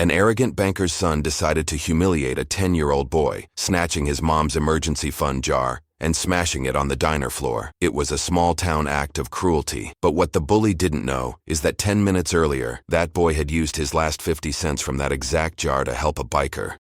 An arrogant banker's son decided to humiliate a 10-year-old boy, snatching his mom's emergency fund jar and smashing it on the diner floor. It was a small-town act of cruelty, but what the bully didn't know is that 10 minutes earlier, that boy had used his last 50 cents from that exact jar to help a biker.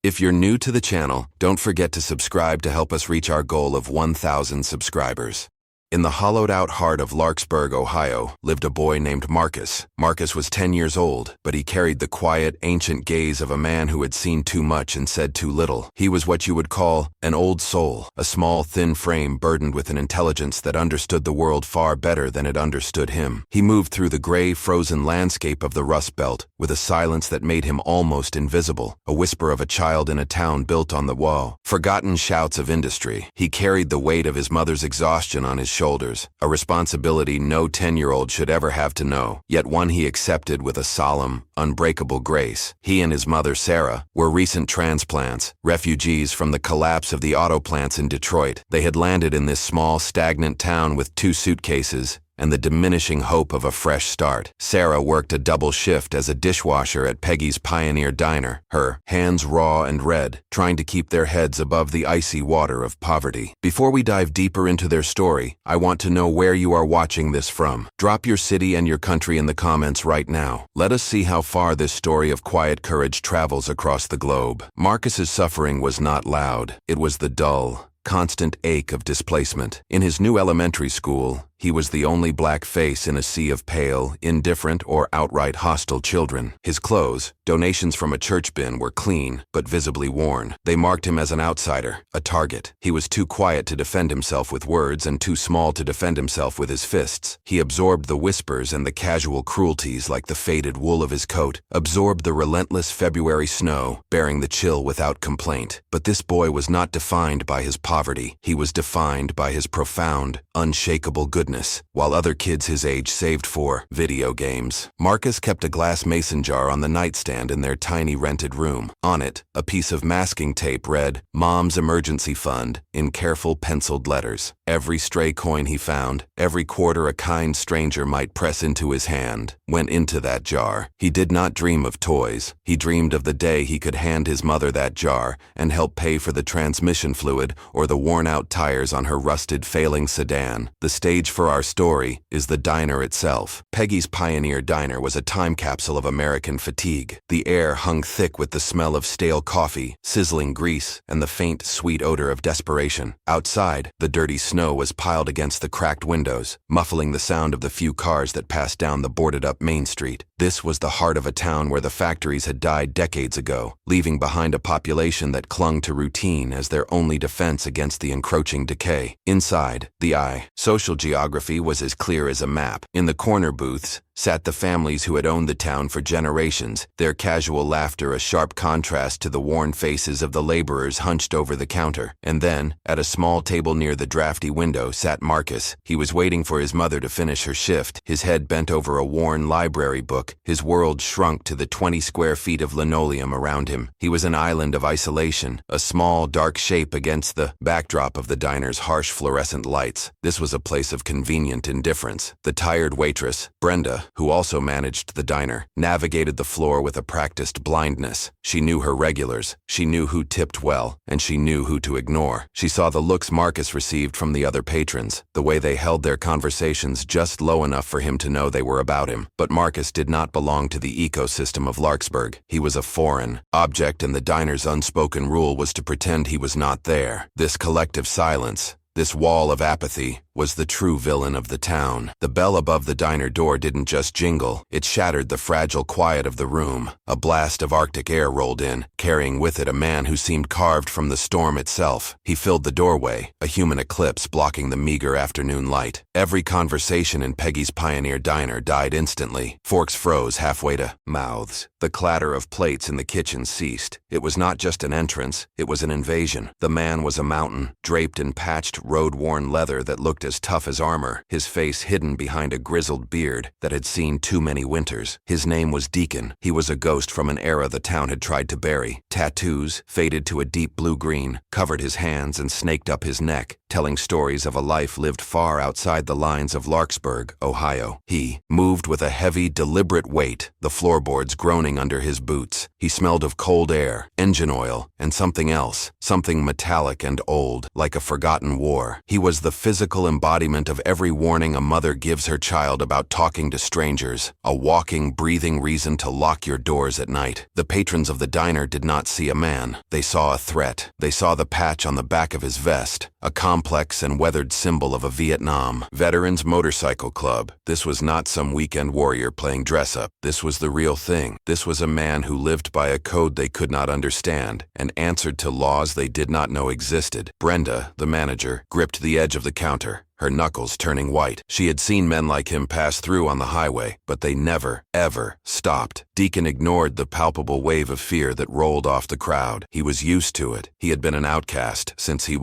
If you're new to the channel, don't forget to subscribe to help us reach our goal of 1,000 subscribers. In the hollowed-out heart of Larkspur, Ohio, lived a boy named Marcus. Marcus was 10 years old, but he carried the quiet, ancient gaze of a man who had seen too much and said too little. He was what you would call an old soul, a small, thin frame burdened with an intelligence that understood the world far better than it understood him. He moved through the gray, frozen landscape of the Rust Belt with a silence that made him almost invisible, a whisper of a child in a town built on the wall. Forgotten shouts of industry. He carried the weight of his mother's exhaustion on his shoulders, a responsibility no 10-year-old should ever have to know, yet one he accepted with a solemn, unbreakable grace. He and his mother, Sarah, were recent transplants, refugees from the collapse of the auto plants in Detroit. They had landed in this small, stagnant town with 2 suitcases and the diminishing hope of a fresh start. Sarah worked a double shift as a dishwasher at Peggy's Pioneer Diner, her hands raw and red, trying to keep their heads above the icy water of poverty. Before we dive deeper into their story, I want to know where you are watching this from. Drop your city and your country in the comments right now. Let us see how far this story of quiet courage travels across the globe. Marcus's suffering was not loud. It was the dull, constant ache of displacement. In his new elementary school, he was the only black face in a sea of pale, indifferent, or outright hostile children. His clothes, donations from a church bin, were clean, but visibly worn. They marked him as an outsider, a target. He was too quiet to defend himself with words and too small to defend himself with his fists. He absorbed the whispers and the casual cruelties like the faded wool of his coat, absorbed the relentless February snow, bearing the chill without complaint. But this boy was not defined by his poverty. He was defined by his profound, unshakable goodness. While other kids his age saved for video games, Marcus kept a glass mason jar on the nightstand in their tiny rented room. On it, a piece of masking tape read, "Mom's Emergency Fund," in careful penciled letters. Every stray coin he found, every quarter a kind stranger might press into his hand, went into that jar. He did not dream of toys. He dreamed of the day he could hand his mother that jar and help pay for the transmission fluid or the worn-out tires on her rusted, failing sedan. The stage for our story is the diner itself. Peggy's Pioneer Diner was a time capsule of American fatigue. The air hung thick with the smell of stale coffee, sizzling grease, and the faint, sweet odor of desperation. Outside, the dirty snow was piled against the cracked windows, muffling the sound of the few cars that passed down the boarded-up Main Street. This was the heart of a town where the factories had died decades ago, leaving behind a population that clung to routine as their only defense against the encroaching decay. Inside, the social geography was as clear as a map. In the corner booths sat the families who had owned the town for generations, their casual laughter a sharp contrast to the worn faces of the laborers hunched over the counter. And then, at a small table near the drafty window, sat Marcus. He was waiting for his mother to finish her shift, his head bent over a worn library book, his world shrunk to the 20 square feet of linoleum around him. He was an island of isolation, a small, dark shape against the backdrop of the diner's harsh fluorescent lights. This was a place of convenient indifference. The tired waitress, Brenda, who also managed the diner, navigated the floor with a practiced blindness. She knew her regulars, she knew who tipped well, and she knew who to ignore. She saw the looks Marcus received from the other patrons, the way they held their conversations just low enough for him to know they were about him. But Marcus did not belong to the ecosystem of Larkspur. He was a foreign object, and the diner's unspoken rule was to pretend he was not there. This collective silence, this wall of apathy, was the true villain of the town. The bell above the diner door didn't just jingle, it shattered the fragile quiet of the room. A blast of Arctic air rolled in, carrying with it a man who seemed carved from the storm itself. He filled the doorway, a human eclipse blocking the meager afternoon light. Every conversation in Peggy's Pioneer Diner died instantly. Forks froze halfway to mouths. The clatter of plates in the kitchen ceased. It was not just an entrance, it was an invasion. The man was a mountain, draped in patched, road-worn leather that looked as tough as armor, his face hidden behind a grizzled beard that had seen too many winters. His name was Deacon. He was a ghost from an era the town had tried to bury. Tattoos, faded to a deep blue-green, covered his hands and snaked up his neck. telling stories of a life lived far outside the lines of Larkspur, Ohio. He moved with a heavy, deliberate weight, the floorboards groaning under his boots. He smelled of cold air, engine oil, and something else, something metallic and old, like a forgotten war. He was the physical embodiment of every warning a mother gives her child about talking to strangers, a walking, breathing reason to lock your doors at night. The patrons of the diner did not see a man. They saw a threat. They saw the patch on the back of his vest, a complex and weathered symbol of a Vietnam Veterans Motorcycle Club. This was not some weekend warrior playing dress-up. This was the real thing. This was a man who lived by a code they could not understand and answered to laws they did not know existed. Brenda, the manager, gripped the edge of the counter, her knuckles turning white. She had seen men like him pass through on the highway, but they never, ever stopped. Deacon ignored the palpable wave of fear that rolled off the crowd. He was used to it. He had been an outcast since he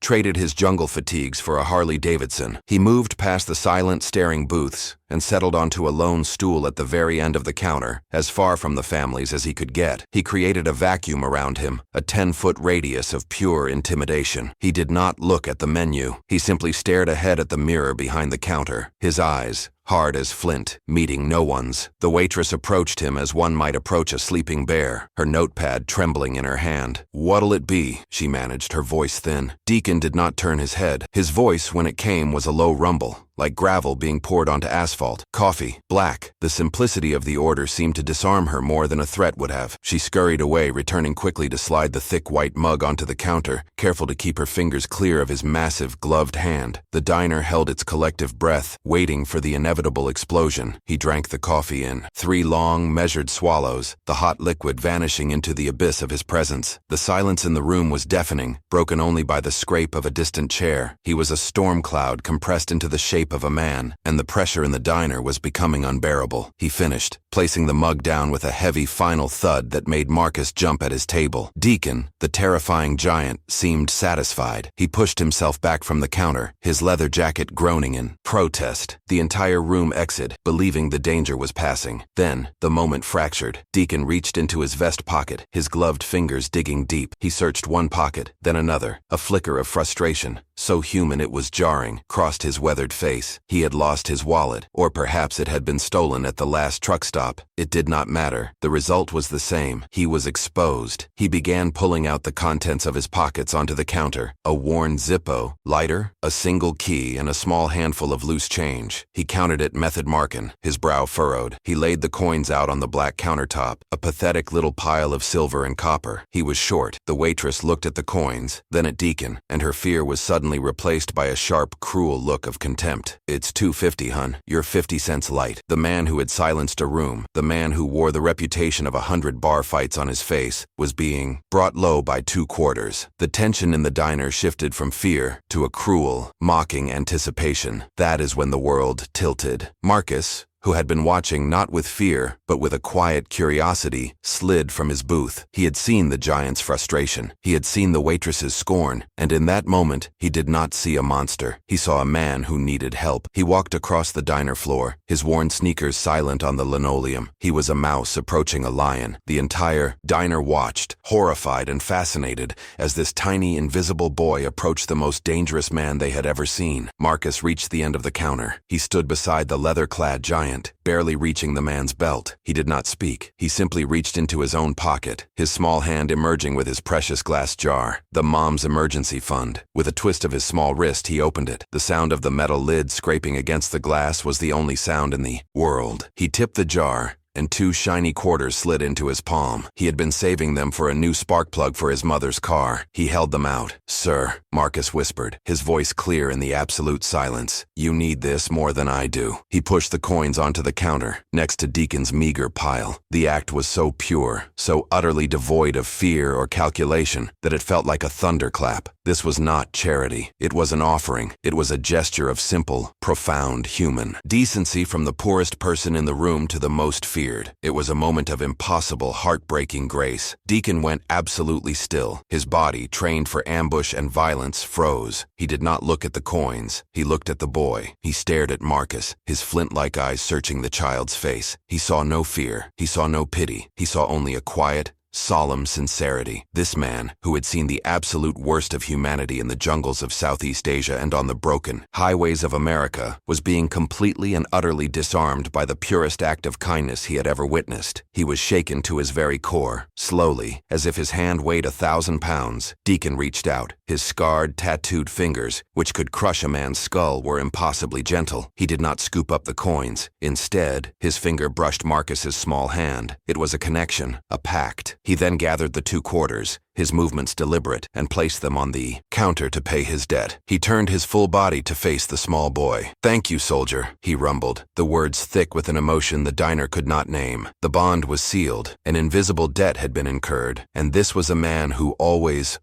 traded his jungle fatigues for a Harley-Davidson. He moved past the silent, staring booths and settled onto a lone stool at the very end of the counter, as far from the families as he could get. He created a vacuum around him, a 10-foot radius of pure intimidation. He did not look at the menu. He simply stared ahead at the mirror behind the counter, his eyes hard as flint, meeting no one's. The waitress approached him as one might approach a sleeping bear, her notepad trembling in her hand. "What'll it be?" she managed, her voice thin. Deacon did not turn his head. His voice, when it came, was a low rumble, like gravel being poured onto asphalt. "Coffee, black." The simplicity of the order seemed to disarm her more than a threat would have. She scurried away, returning quickly to slide the thick white mug onto the counter, careful to keep her fingers clear of his massive, gloved hand. The diner held its collective breath, waiting for the inevitable explosion. He drank the coffee in 3 long, measured swallows, the hot liquid vanishing into the abyss of his presence. The silence in the room was deafening, broken only by the scrape of a distant chair. He was a storm cloud compressed into the shape of a man, and the pressure in the diner was becoming unbearable. He finished, placing the mug down with a heavy final thud that made Marcus jump at his table. Deacon, the terrifying giant, seemed satisfied. He pushed himself back from the counter, his leather jacket groaning in protest. The entire room exhaled, believing the danger was passing. Then, the moment fractured. Deacon reached into his vest pocket, his gloved fingers digging deep. He searched one pocket, then another. A flicker of frustration, so human it was jarring, crossed his weathered face. He had lost his wallet, or perhaps it had been stolen at the last truck stop. It did not matter. The result was the same. He was exposed. He began pulling out the contents of his pockets onto the counter. A worn Zippo, lighter, a single key, and a small handful of loose change. He counted it method marking, his brow furrowed. He laid the coins out on the black countertop, a pathetic little pile of silver and copper. He was short. The waitress looked at the coins, then at Deacon, and her fear was suddenly replaced by a sharp, cruel look of contempt. "It's $2.50, hun. You're 50 cents light." The man who had silenced a room, the man who wore the reputation of 100 bar fights on his face, was being brought low by 2 quarters. The tension in the diner shifted from fear to a cruel, mocking anticipation. That is when the world tilted. Marcus, who had been watching not with fear, but with a quiet curiosity, slid from his booth. He had seen the giant's frustration. He had seen the waitress's scorn, and in that moment, he did not see a monster. He saw a man who needed help. He walked across the diner floor, his worn sneakers silent on the linoleum. He was a mouse approaching a lion. The entire diner watched, horrified and fascinated, as this tiny, invisible boy approached the most dangerous man they had ever seen. Marcus reached the end of the counter. He stood beside the leather-clad giant, barely reaching the man's belt. He did not speak. He simply reached into his own pocket, his small hand emerging with his precious glass jar, the mom's emergency fund. With a twist of his small wrist, he opened it. The sound of the metal lid scraping against the glass was the only sound in the world. He tipped the jar, and 2 shiny quarters slid into his palm. He had been saving them for a new spark plug for his mother's car. He held them out. "Sir," Marcus whispered, his voice clear in the absolute silence. "You need this more than I do." He pushed the coins onto the counter, next to Deacon's meager pile. The act was so pure, so utterly devoid of fear or calculation, that it felt like a thunderclap. This was not charity. It was an offering. It was a gesture of simple, profound human decency from the poorest person in the room to the most feared. It was a moment of impossible, heartbreaking grace. Deacon went absolutely still. His body, trained for ambush and violence, froze. He did not look at the coins. He looked at the boy. He stared at Marcus, his flint-like eyes searching the child's face. He saw no fear. He saw no pity. He saw only a quiet, solemn sincerity. This man, who had seen the absolute worst of humanity in the jungles of Southeast Asia and on the broken highways of America, was being completely and utterly disarmed by the purest act of kindness he had ever witnessed. He was shaken to his very core. Slowly, as if his hand weighed 1,000 pounds, Deacon reached out. His scarred, tattooed fingers, which could crush a man's skull, were impossibly gentle. He did not scoop up the coins. Instead, his finger brushed Marcus's small hand. It was a connection, a pact. He then gathered the 2 quarters, his movements deliberate, and placed them on the counter to pay his debt. He turned his full body to face the small boy. "Thank you, soldier," he rumbled, the words thick with an emotion the diner could not name. The bond was sealed. An invisible debt had been incurred, and this was a man who always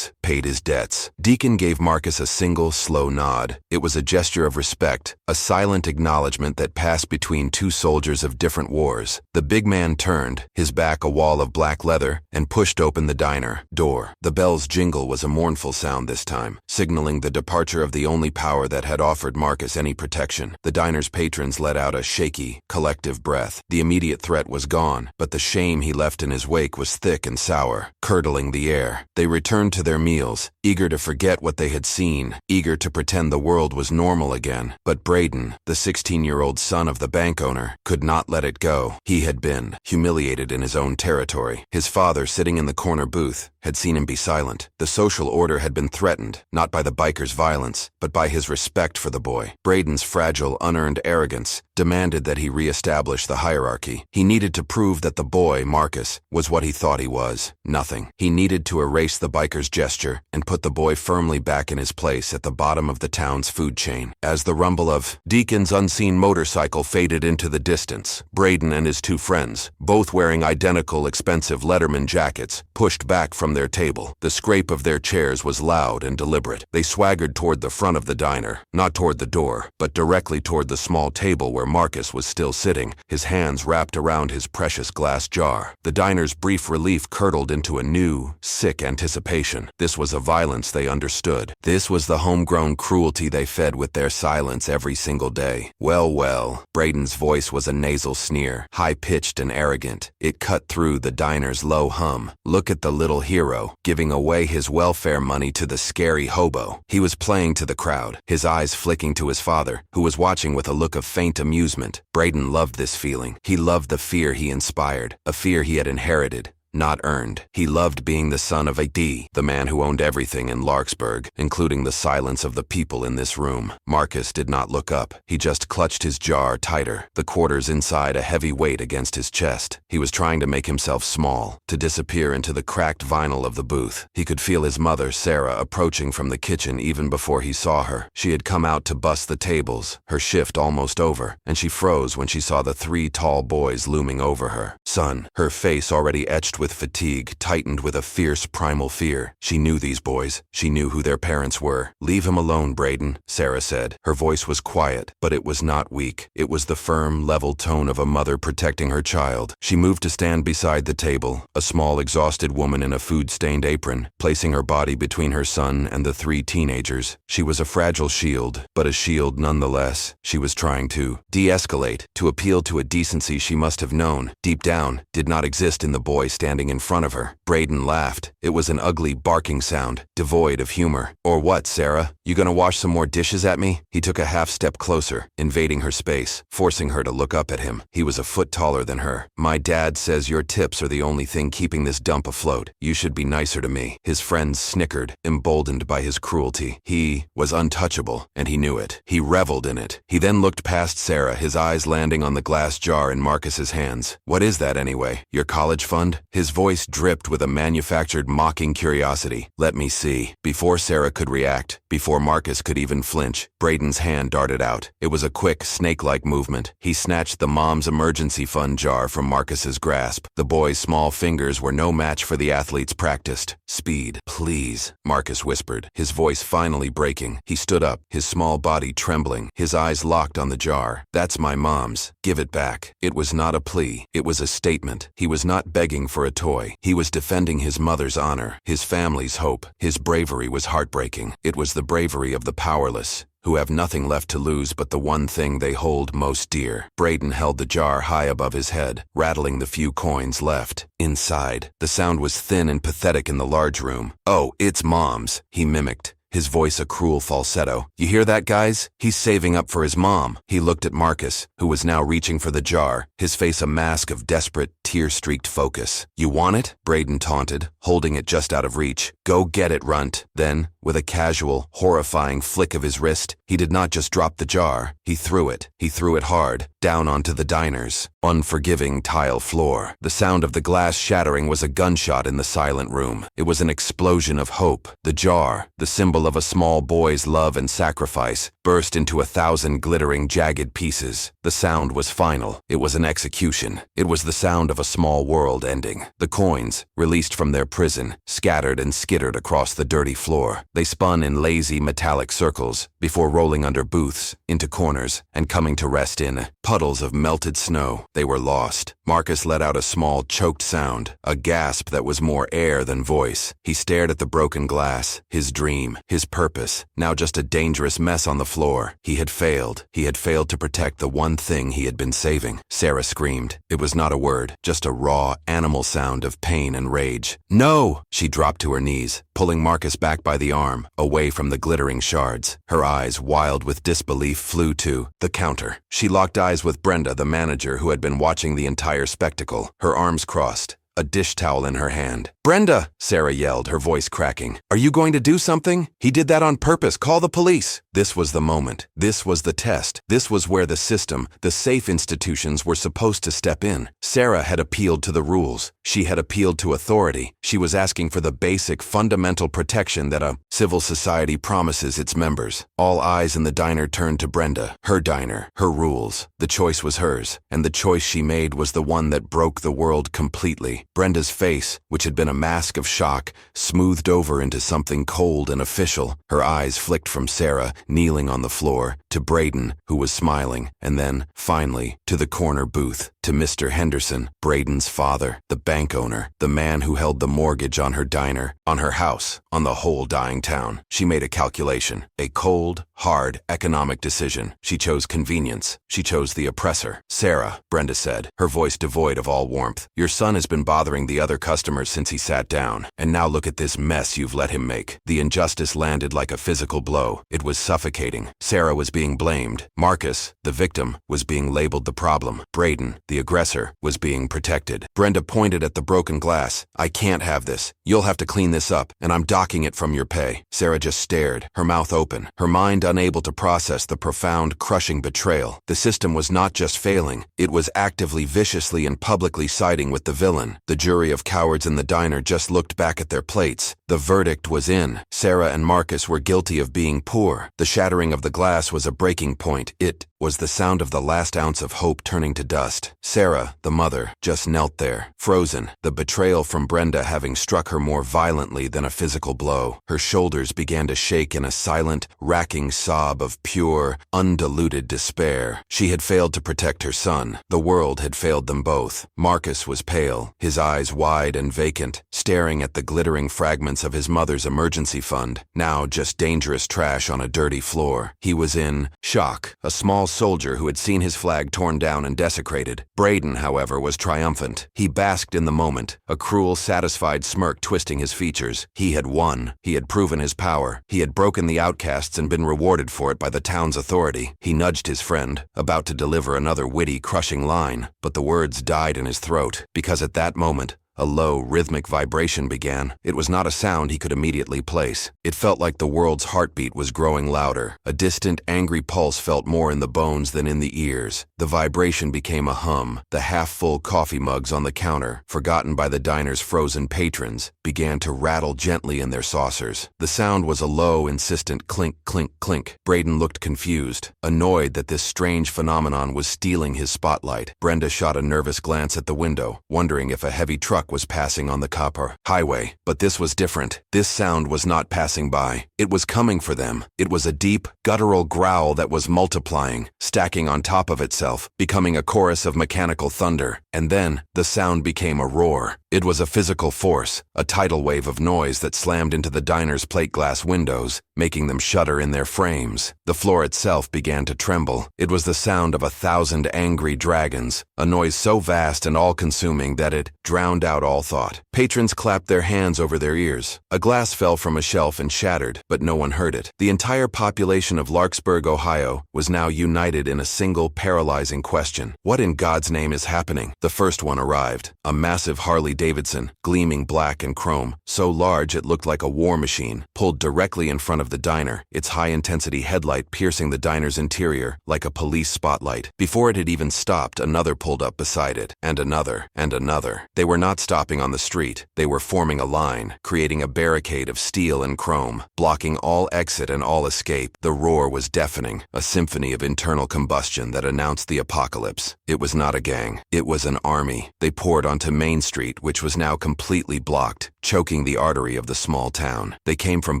paid his debts. Deacon gave Marcus a single, slow nod. It was a gesture of respect, a silent acknowledgement that passed between 2 soldiers of different wars. The big man turned, his back a wall of black leather, and pushed open the diner door. The bell's jingle was a mournful sound this time, signaling the departure of the only power that had offered Marcus any protection. The diner's patrons let out a shaky, collective breath. The immediate threat was gone, but the shame he left in his wake was thick and sour, curdling the air. They returned to their meals, eager to forget what they had seen, eager to pretend the world was normal again. But Braden, the 16-year-old son of the bank owner, could not let it go. He had been humiliated in his own territory. His father, sitting in the corner booth, had seen him be silent. The social order had been threatened, not by the biker's violence, but by his respect for the boy. Braden's fragile, unearned arrogance demanded that he reestablish the hierarchy. He needed to prove that the boy, Marcus, was what he thought he was, nothing. He needed to erase the biker's gesture and put the boy firmly back in his place at the bottom of the town's food chain. As the rumble of Deacon's unseen motorcycle faded into the distance, Braden and his 2 friends, both wearing identical expensive Letterman jackets, pushed back from their table. The scrape of their chairs was loud and deliberate. They swaggered toward the front of the diner, not toward the door, but directly toward the small table where Marcus was still sitting, his hands wrapped around his precious glass jar. The diner's brief relief curdled into a new, sick anticipation. This was a violence they understood. This was the homegrown cruelty they fed with their silence every single day. Well, Braden's voice was a nasal sneer, high-pitched and arrogant. It cut through the diner's low hum. Look at the little hero, giving away his welfare money to the scary hobo. He was playing to the crowd, his eyes flicking to his father, who was watching with a look of faint amusement. Braden loved this feeling. He loved the fear he inspired, a fear he had inherited, not earned. He loved being the son of a D, the man who owned everything in Larkspur, including the silence of the people in this room. Marcus did not look up. He just clutched his jar tighter, the quarters inside a heavy weight against his chest. He was trying to make himself small, to disappear into the cracked vinyl of the booth. He could feel his mother, Sarah, approaching from the kitchen even before he saw her. She had come out to bust the tables, her shift almost over, and she froze when she saw the 3 tall boys looming over her. "Son," her face already etched with fatigue, tightened with a fierce primal fear. She knew these boys. She knew who their parents were. "Leave him alone, Braden," Sarah said. Her voice was quiet, but it was not weak. It was the firm, level tone of a mother protecting her child. She moved to stand beside the table, a small, exhausted woman in a food-stained apron, placing her body between her son and the 3 teenagers. She was a fragile shield, but a shield nonetheless. She was trying to de-escalate, to appeal to a decency she must have known, deep down, did not exist in the boy standing in front of her. Braden laughed. It was an ugly, barking sound, devoid of humor. "Or what, Sarah? You gonna wash some more dishes at me?" He took a half-step closer, invading her space, forcing her to look up at him. He was a foot taller than her. "My dad says your tips are the only thing keeping this dump afloat. You should be nicer to me." His friends snickered, emboldened by his cruelty. He was untouchable, and he knew it. He reveled in it. He then looked past Sarah, his eyes landing on the glass jar in Marcus's hands. "What is that anyway? Your college fund?" His voice dripped with a manufactured mocking curiosity. "Let me see." Before Sarah could react, before Marcus could even flinch, Braden's hand darted out. It was a quick, snake-like movement. He snatched the mom's emergency fund jar from Marcus's grasp. The boy's small fingers were no match for the athlete's practiced speed. "Please," Marcus whispered, his voice finally breaking. He stood up, his small body trembling, his eyes locked on the jar. "That's my mom's. Give it back." It was not a plea. It was a statement. He was not begging for a toy. He was defending his mother's honor, his family's hope. His bravery was heartbreaking. It was the bravery of the powerless, who have nothing left to lose but the one thing they hold most dear. Braden held the jar high above his head, rattling the few coins left. Inside, the sound was thin and pathetic in the large room. "Oh, it's Mom's," he mimicked, his voice a cruel falsetto. "You hear that, guys? He's saving up for his mom." He looked at Marcus, who was now reaching for the jar, his face a mask of desperate, tear-streaked focus. "You want it?" Braden taunted, holding it just out of reach. "Go get it, runt." Then, with a casual, horrifying flick of his wrist, he did not just drop the jar. He threw it. He threw it hard, down onto the diner's unforgiving tile floor. The sound of the glass shattering was a gunshot in the silent room. It was an explosion of hope. The jar, the symbol of a small boy's love and sacrifice, burst into 1,000 glittering, jagged pieces. The sound was final. It was an execution. It was the sound of a small world ending. The coins, released from their prison, scattered and skittered across the dirty floor. They spun in lazy, metallic circles before rolling under booths, into corners, and coming to rest in puddles of melted snow. They were lost. Marcus let out a small, choked sound, a gasp that was more air than voice. He stared at the broken glass, his dream, his purpose, now just a dangerous mess on the floor. He had failed. He had failed to protect the one thing he had been saving. Sarah screamed. It was not a word, just a raw, animal sound of pain and rage. "No!" She dropped to her knees, pulling Marcus back by the arm, away from the glittering shards. Her eyes, wild with disbelief, flew to the counter. She locked eyes with Brenda, the manager, who had been watching the entire spectacle, her arms crossed, a dish towel in her hand. "Brenda!" Sarah yelled, her voice cracking. "Are you going to do something? He did that on purpose. Call the police." This was the moment. This was the test. This was where the system, the safe institutions, were supposed to step in. Sarah had appealed to the rules. She had appealed to authority. She was asking for the basic, fundamental protection that a civil society promises its members. All eyes in the diner turned to Brenda, her diner, her rules. The choice was hers, and the choice she made was the one that broke the world completely. Brenda's face, which had been a mask of shock, smoothed over into something cold and official. Her eyes flicked from Sarah, kneeling on the floor, to Braden, who was smiling, and then, finally, to the corner booth, to Mr. Henderson, Braden's father, the bank owner, the man who held the mortgage on her diner, on her house, on the whole dying town. She made a calculation, a cold, hard, economic decision. She chose convenience. She chose the oppressor. "Sarah," Brenda said, her voice devoid of all warmth, "your son has been bothering the other customers since he sat down, and now look at this mess you've let him make." The injustice landed like a physical blow. It was suffocating. Sarah was being blamed. Marcus, the victim, was being labeled the problem. Braden, the aggressor, was being protected. Brenda pointed at the broken glass. "I can't have this. You'll have to clean this up, and I'm docking it from your pay." Sarah just stared, her mouth open, her mind unable to process the profound, crushing betrayal. The system was not just failing. It was actively, viciously, and publicly siding with the villain. The jury of cowards in the diner just looked back at their plates. The verdict was in. Sarah and Marcus were guilty of being poor. The shattering of the glass was a breaking point. It was the sound of the last ounce of hope turning to dust. Sarah, the mother, just knelt there, frozen, the betrayal from Brenda having struck her more violently than a physical blow. Her shoulders began to shake in a silent, racking sob of pure, undiluted despair. She had failed to protect her son. The world had failed them both. Marcus was pale, his eyes wide and vacant, staring at the glittering fragments of his mother's emergency fund, now just dangerous trash on a dirty floor. He was in shock, a small soldier who had seen his flag torn down and desecrated. Braden, however, was triumphant. He basked in the moment, a cruel, satisfied smirk twisting his features. He had won. He had proven his power. He had broken the outcasts and been rewarded for it by the town's authority. He nudged his friend, about to deliver another witty, crushing line, but the words died in his throat, because at that moment, a low, rhythmic vibration began. It was not a sound he could immediately place. It felt like the world's heartbeat was growing louder. A distant, angry pulse felt more in the bones than in the ears. The vibration became a hum. The half-full coffee mugs on the counter, forgotten by the diner's frozen patrons, began to rattle gently in their saucers. The sound was a low, insistent clink, clink, clink. Braden looked confused, annoyed that this strange phenomenon was stealing his spotlight. Brenda shot a nervous glance at the window, wondering if a heavy truck truck was passing on the copper highway. But this was different. This sound was not passing by. It was coming for them. It was a deep, guttural growl that was multiplying, stacking on top of itself, becoming a chorus of mechanical thunder. And then, the sound became a roar. It was a physical force, a tidal wave of noise that slammed into the diner's plate glass windows, making them shudder in their frames. The floor itself began to tremble. It was the sound of 1,000 angry dragons, a noise so vast and all-consuming that it drowned out all thought. Patrons clapped their hands over their ears. A glass fell from a shelf and shattered, but no one heard it. The entire population of Larkspur, Ohio, was now united in a single paralyzing question. What in God's name is happening? The first one arrived, a massive Harley-Davidson, gleaming black and chrome, so large it looked like a war machine, pulled directly in front of the diner, its high-intensity headlight piercing the diner's interior like a police spotlight. Before it had even stopped, another pulled up beside it, and another, and another. They were not stopping on the street. They were forming a line, creating a barricade of steel and chrome, blocking all exit and all escape. The roar was deafening, a symphony of internal combustion that announced the apocalypse. It was not a gang. It was an army. They poured onto Main Street, which was now completely blocked, choking the artery of the small town. They came from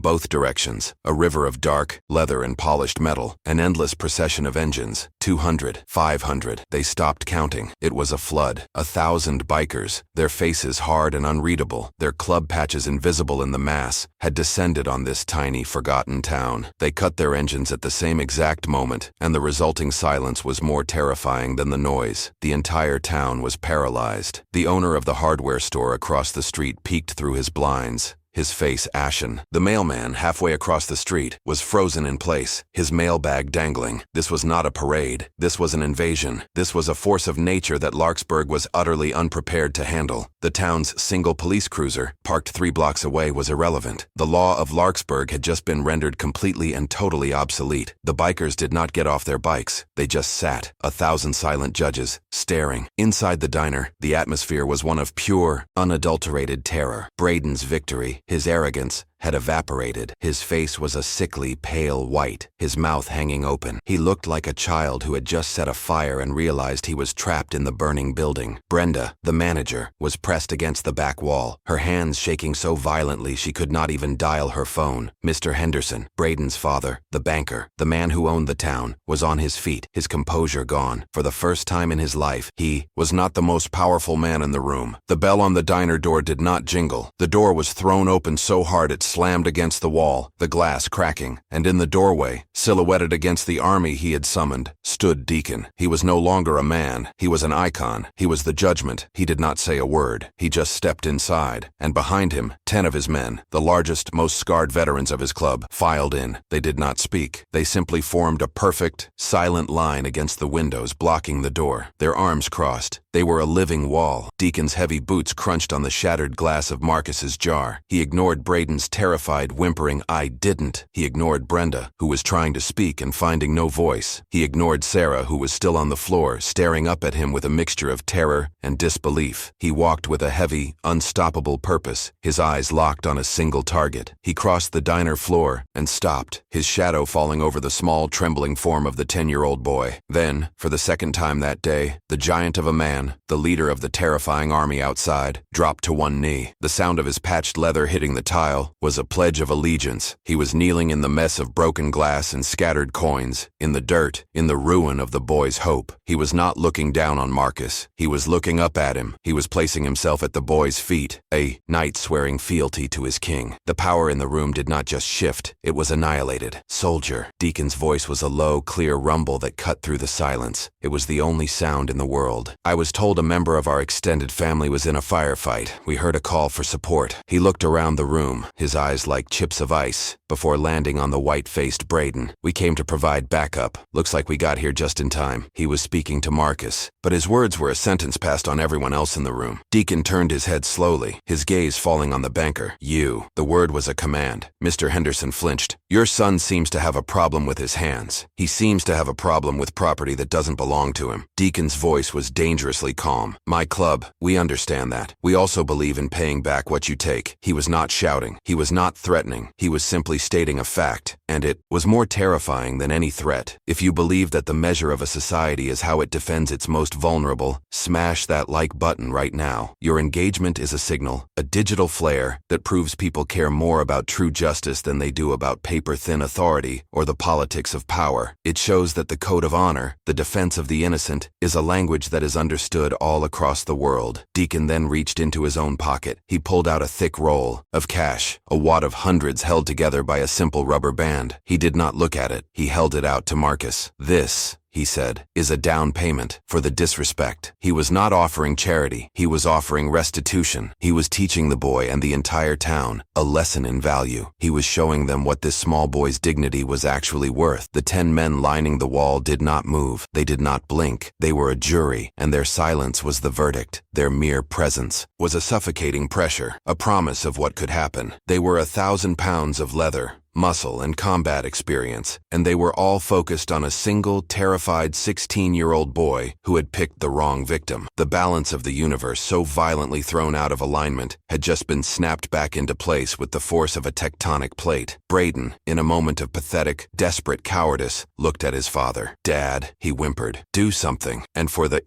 both directions, a river of dark, leather and polished metal, an endless procession of engines, 200, 500. They stopped counting. It was a flood, 1,000 bikers, their faces hard and unreadable, their club patches invisible in the mass, had descended on this tiny, forgotten town. They cut their engines at the same exact moment, and the resulting silence was more terrifying than the noise. The entire town was paralyzed. The owner of the hardware store across the street peeked through his blinds, his face ashen. The mailman, halfway across the street, was frozen in place, his mailbag dangling. This was not a parade. This was an invasion. This was a force of nature that Larkspur was utterly unprepared to handle. The town's single police cruiser, parked 3 blocks away, was irrelevant. The law of Larkspur had just been rendered completely and totally obsolete. The bikers did not get off their bikes. They just sat, 1,000 silent judges, staring. Inside the diner, the atmosphere was one of pure, unadulterated terror. Braden's victory, his arrogance, had evaporated. His face was a sickly, pale white, his mouth hanging open. He looked like a child who had just set a fire and realized he was trapped in the burning building. Brenda, the manager, was pressed against the back wall, her hands shaking so violently she could not even dial her phone. Mr. Henderson, Braden's father, the banker, the man who owned the town, was on his feet, his composure gone. For the first time in his life, he was not the most powerful man in the room. The bell on the diner door did not jingle. The door was thrown open so hard it slammed against the wall, the glass cracking, and in the doorway, silhouetted against the army he had summoned, stood Deacon. He was no longer a man. He was an icon. He was the judgment. He did not say a word. He just stepped inside, and behind him, 10 of his men, the largest, most scarred veterans of his club, filed in. They did not speak. They simply formed a perfect, silent line against the windows blocking the door, their arms crossed. They were a living wall. Deacon's heavy boots crunched on the shattered glass of Marcus's jar. He ignored Braden's terrified, whimpering, "I didn't." He ignored Brenda, who was trying to speak and finding no voice. He ignored Sarah, who was still on the floor, staring up at him with a mixture of terror and disbelief. He walked with a heavy, unstoppable purpose, his eyes locked on a single target. He crossed the diner floor and stopped, his shadow falling over the small, trembling form of the 10-year-old boy. Then, for the second time that day, the giant of a man, the leader of the terrifying army outside, dropped to one knee. The sound of his patched leather hitting the tile was a pledge of allegiance. He was kneeling in the mess of broken glass and scattered coins, in the dirt, in the ruin of the boy's hope. He was not looking down on Marcus. He was looking up at him. He was placing himself at the boy's feet, a knight swearing fealty to his king. The power in the room did not just shift, it was annihilated. "Soldier." Deacon's voice was a low, clear rumble that cut through the silence. It was the only sound in the world. "I was told a member of our extended family was in a firefight. We heard a call for support." He looked around the room, his eyes like chips of ice, before landing on the white-faced Braden. "We came to provide backup. Looks like we got here just in time." He was speaking to Marcus, but his words were a sentence passed on everyone else in the room. Deacon turned his head slowly, his gaze falling on the banker. "You." The word was a command. Mr. Henderson flinched. "Your son seems to have a problem with his hands. He seems to have a problem with property that doesn't belong to him." Deacon's voice was dangerously calm. "My club, we understand that. We also believe in paying back what you take." He was not shouting. He was not threatening. He was simply stating a fact. and it was more terrifying than any threat. If you believe that the measure of a society is how it defends its most vulnerable, smash that like button right now. Your engagement is a signal, a digital flare that proves people care more about true justice than they do about paper-thin authority or the politics of power. It shows that the code of honor, the defense of the innocent, is a language that is understood all across the world. Deacon then reached into his own pocket. He pulled out a thick roll of cash, a wad of hundreds held together by a simple rubber band. He did not look at it. He held it out to Marcus. "This," he said, "is a down payment for the disrespect." He was not offering charity. He was offering restitution. He was teaching the boy and the entire town a lesson in value. He was showing them what this small boy's dignity was actually worth. The 10 men lining the wall did not move. They did not blink. They were a jury, and their silence was the verdict. Their mere presence was a suffocating pressure, a promise of what could happen. They were 1,000 pounds of leather, muscle, and combat experience, and they were all focused on a single, terrified 16-year-old boy who had picked the wrong victim. The balance of the universe, so violently thrown out of alignment, had just been snapped back into place with the force of a tectonic plate. Braden, in a moment of pathetic, desperate cowardice, looked at his father. "Dad," he whimpered, "do something." And for the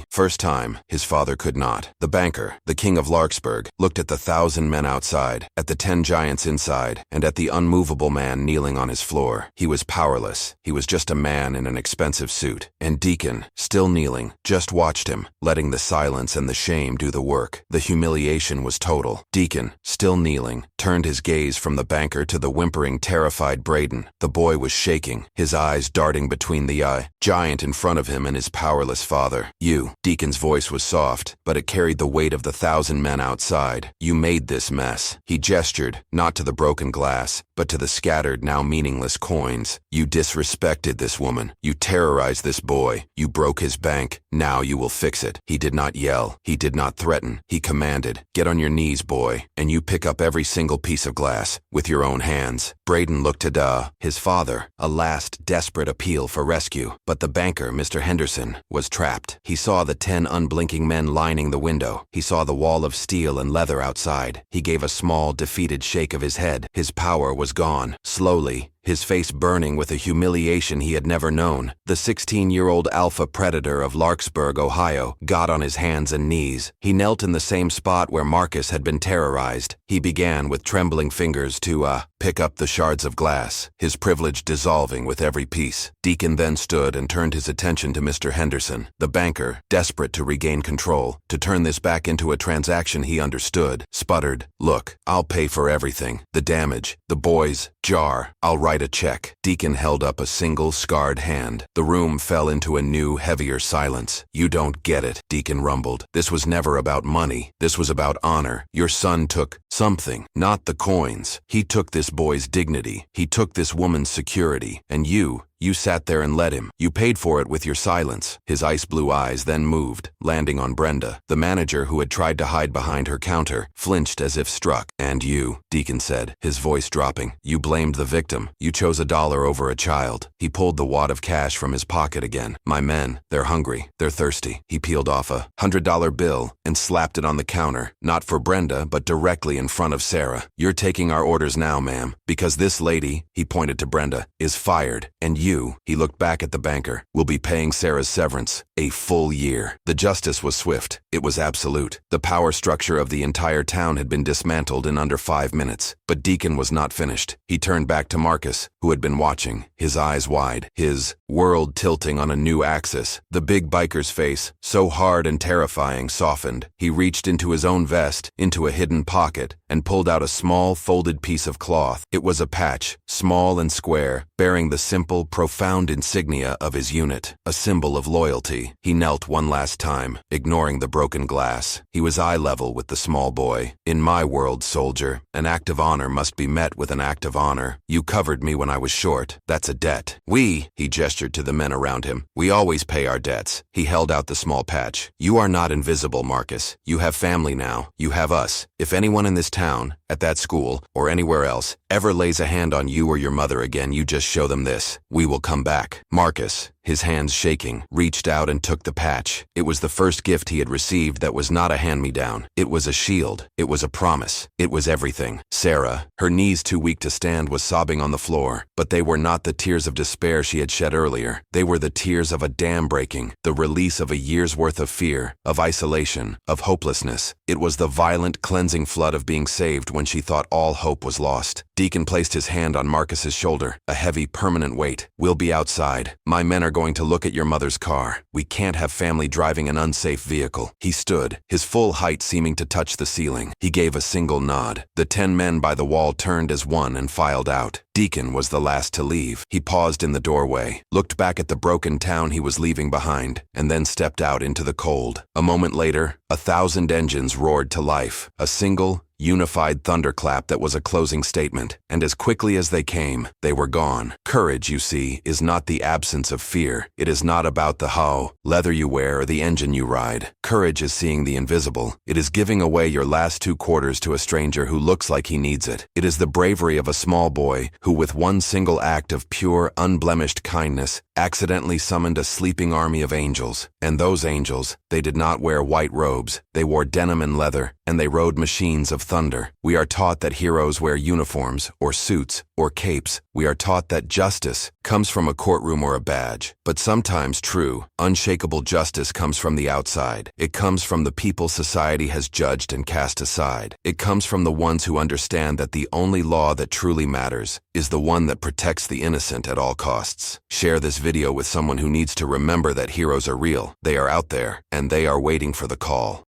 first time, his father could not. The banker, the king of Larkspur, looked at the 1,000 men outside, at the 10 giants inside, and at the unmovable man kneeling on his floor. He was powerless. He was just a man in an expensive suit. And Deacon, still kneeling, just watched him, letting the silence and the shame do the work. The humiliation was total. Deacon, still kneeling, turned his gaze from the banker to the whimpering, terrified Braden. The boy was shaking, his eyes darting between the giant in front of him and his powerless father. "You," Deacon's voice was soft, but it carried the weight of the 1,000 men outside. "You made this mess." He gestured, not to the broken glass, but to the scattered, now meaningless coins. "You disrespected this woman. You terrorized this boy. You broke his bank. Now you will fix it." He did not yell. He did not threaten. He commanded, "Get on your knees, boy, and you pick up every single piece of glass with your own hands." Braden looked to his father, a last desperate appeal for rescue. But the banker, Mr. Henderson, was trapped. He saw the 10 unblinking men lining the window. He saw the wall of steel and leather outside. He gave a small, defeated shake of his head. His power was gone. Slowly, his face burning with a humiliation he had never known, the 16-year-old alpha predator of Larkspur, Ohio, got on his hands and knees. He knelt in the same spot where Marcus had been terrorized. He began with trembling fingers to, pick up the shards of glass, his privilege dissolving with every piece. Deacon then stood and turned his attention to Mr. Henderson. The banker, desperate to regain control, to turn this back into a transaction he understood, sputtered, "Look, I'll pay for everything. The damage, the boy's jar. I'll write a check." Deacon held up a single scarred hand. The room fell into a new, heavier silence. "You don't get it," Deacon rumbled. "This was never about money. This was about honor. Your son took something, not the coins. He took this boy's dignity. He took this woman's security. And you sat there and let him. You paid for it with your silence." His ice blue eyes then moved, landing on Brenda. The manager, who had tried to hide behind her counter, flinched as if struck. "And you," Deacon said, his voice dropping, "you blamed the victim. You chose $1 over a child." He pulled the wad of cash from his pocket again. "My men, they're hungry. They're thirsty." He peeled off a $100 bill and slapped it on the counter, not for Brenda, but directly in front of Sarah. "You're taking our orders now, ma'am, because this lady," he pointed to Brenda, "is fired, and you," he looked back at the banker, "will be paying Sarah's severance a full year." The justice was swift. It was absolute. The power structure of the entire town had been dismantled in under 5 minutes. But Deacon was not finished. He turned back to Marcus, who had been watching, his eyes wide, his world tilting on a new axis. The big biker's face, so hard and terrifying, softened. He reached into his own vest, into a hidden pocket, and pulled out a small, folded piece of cloth. It was a patch, small and square, bearing the simple, profound insignia of his unit, a symbol of loyalty. He knelt one last time, ignoring the broken glass. He was eye level with the small boy. "In my world, soldier, an act of honor must be met with an act of honor. You covered me when I was short. That's a debt. He gestured to the men around him, "we always pay our debts." He held out the small patch. "You are not invisible, Marcus. You have family now. You have us. If anyone in this town, at that school, or anywhere else, ever lays a hand on you or your mother again, you just show them this. We will come back." Marcus, his hands shaking, reached out and took the patch. It was the first gift he had received that was not a hand-me-down. It was a shield. It was a promise. It was everything. Sarah, her knees too weak to stand, was sobbing on the floor. But they were not the tears of despair she had shed earlier. They were the tears of a dam breaking, the release of a year's worth of fear, of isolation, of hopelessness. It was the violent, cleansing flood of being saved when she thought all hope was lost. Deacon placed his hand on Marcus's shoulder, a heavy, permanent weight. "We'll be outside. My men are going to look at your mother's car. We can't have family driving an unsafe vehicle." He stood, his full height seeming to touch the ceiling. He gave a single nod. The 10 men by the wall turned as one and filed out. Deacon was the last to leave. He paused in the doorway, looked back at the broken town he was leaving behind, and then stepped out into the cold. A moment later, 1,000 engines roared to life. A single, unified thunderclap that was a closing statement, and as quickly as they came, they were gone. Courage, you see, is not the absence of fear. It is not about the leather you wear or the engine you ride. Courage is seeing the invisible. It is giving away your last 2 quarters to a stranger who looks like he needs it. It is the bravery of a small boy who, with one single act of pure, unblemished kindness, accidentally summoned a sleeping army of angels. And those angels, they did not wear white robes. They wore denim and leather, and they rode machines of thunder. We are taught that heroes wear uniforms, or suits, or capes. We are taught that justice comes from a courtroom or a badge. But sometimes true, unshakable justice comes from the outside. It comes from the people society has judged and cast aside. It comes from the ones who understand that the only law that truly matters is the one that protects the innocent at all costs. Share this video with someone who needs to remember that heroes are real. They are out there, and they are waiting for the call.